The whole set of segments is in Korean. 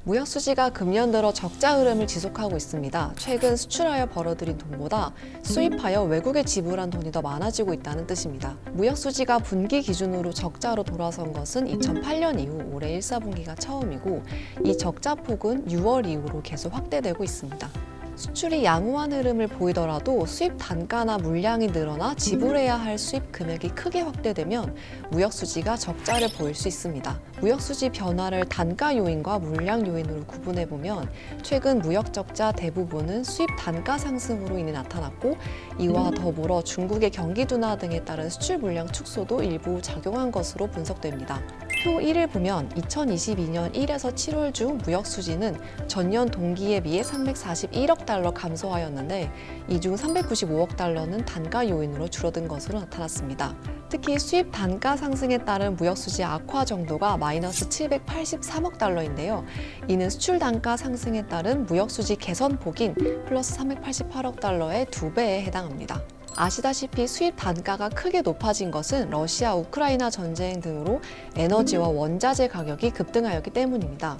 무역 수지가 금년 들어 적자 흐름을 지속하고 있습니다. 최근 수출하여 벌어들인 돈보다 수입하여 외국에 지불한 돈이 더 많아지고 있다는 뜻입니다. 무역 수지가 분기 기준으로 적자로 돌아선 것은 2008년 이후 올해 1사분기가 처음이고, 이 적자 폭은 6월 이후로 계속 확대되고 있습니다. 수출이 양호한 흐름을 보이더라도 수입 단가나 물량이 늘어나 지불해야 할 수입 금액이 크게 확대되면 무역 수지가 적자를 보일 수 있습니다. 무역 수지 변화를 단가 요인과 물량 요인으로 구분해 보면 최근 무역 적자 대부분은 수입 단가 상승으로 인해 나타났고, 이와 더불어 중국의 경기 둔화 등에 따른 수출 물량 축소도 일부 작용한 것으로 분석됩니다. 표 1을 보면 2022년 1에서 7월 중 무역 수지는 전년 동기에 비해 341억 달러 감소하였는데, 이 중 395억 달러는 단가 요인으로 줄어든 것으로 나타났습니다. 특히 수입 단가 상승에 따른 무역 수지 악화 정도가 마이너스 783억 달러인데요. 이는 수출 단가 상승에 따른 무역 수지 개선 폭인 플러스 388억 달러의 2배에 해당합니다. 아시다시피 수입 단가가 크게 높아진 것은 러시아 우크라이나 전쟁 등으로 에너지와 원자재 가격이 급등하였기 때문입니다.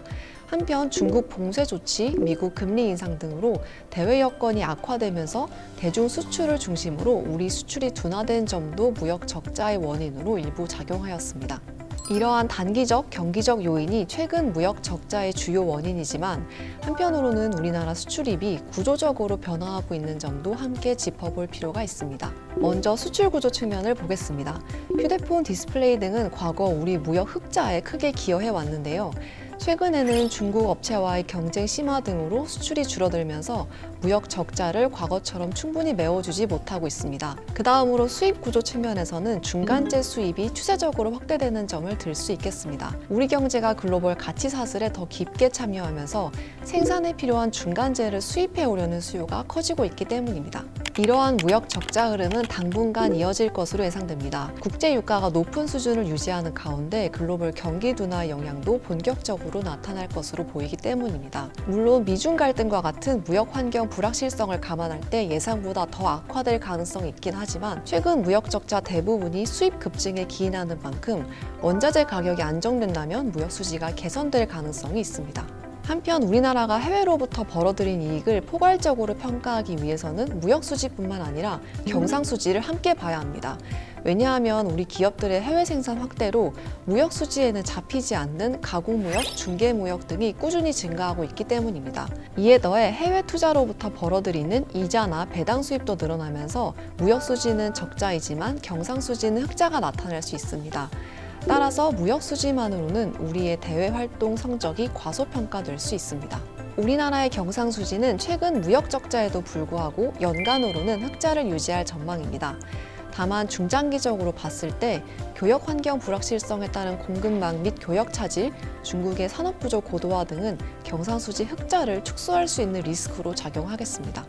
한편 중국 봉쇄 조치, 미국 금리 인상 등으로 대외 여건이 악화되면서 대중 수출을 중심으로 우리 수출이 둔화된 점도 무역 적자의 원인으로 일부 작용하였습니다. 이러한 단기적, 경기적 요인이 최근 무역 적자의 주요 원인이지만, 한편으로는 우리나라 수출입이 구조적으로 변화하고 있는 점도 함께 짚어볼 필요가 있습니다. 먼저 수출 구조 측면을 보겠습니다. 휴대폰, 디스플레이 등은 과거 우리 무역 흑자에 크게 기여해 왔는데요. 최근에는 중국 업체와의 경쟁 심화 등으로 수출이 줄어들면서 무역 적자를 과거처럼 충분히 메워주지 못하고 있습니다. 그 다음으로 수입 구조 측면에서는 중간재 수입이 추세적으로 확대되는 점을 들 수 있겠습니다. 우리 경제가 글로벌 가치 사슬에 더 깊게 참여하면서 생산에 필요한 중간재를 수입해 오려는 수요가 커지고 있기 때문입니다. 이러한 무역 적자 흐름은 당분간 이어질 것으로 예상됩니다. 국제 유가가 높은 수준을 유지하는 가운데 글로벌 경기 둔화 영향도 본격적으로 나타날 것으로 보이기 때문입니다. 물론 미중 갈등과 같은 무역 환경 불확실성을 감안할 때 예상보다 더 악화될 가능성이 있긴 하지만, 최근 무역 적자 대부분이 수입 급증에 기인하는 만큼 원자재 가격이 안정된다면 무역 수지가 개선될 가능성이 있습니다. 한편 우리나라가 해외로부터 벌어들인 이익을 포괄적으로 평가하기 위해서는 무역 수지뿐만 아니라 경상 수지를 함께 봐야 합니다. 왜냐하면 우리 기업들의 해외 생산 확대로 무역 수지에는 잡히지 않는 가공무역, 중개무역 등이 꾸준히 증가하고 있기 때문입니다. 이에 더해 해외 투자로부터 벌어들이는 이자나 배당 수입도 늘어나면서 무역 수지는 적자이지만 경상 수지는 흑자가 나타날 수 있습니다. 따라서 무역 수지만으로는 우리의 대외 활동 성적이 과소평가될 수 있습니다. 우리나라의 경상 수지는 최근 무역 적자에도 불구하고 연간으로는 흑자를 유지할 전망입니다. 다만 중장기적으로 봤을 때 교역 환경 불확실성에 따른 공급망 및 교역 차질, 중국의 산업구조 고도화 등은 경상수지 흑자를 축소할 수 있는 리스크로 작용하겠습니다.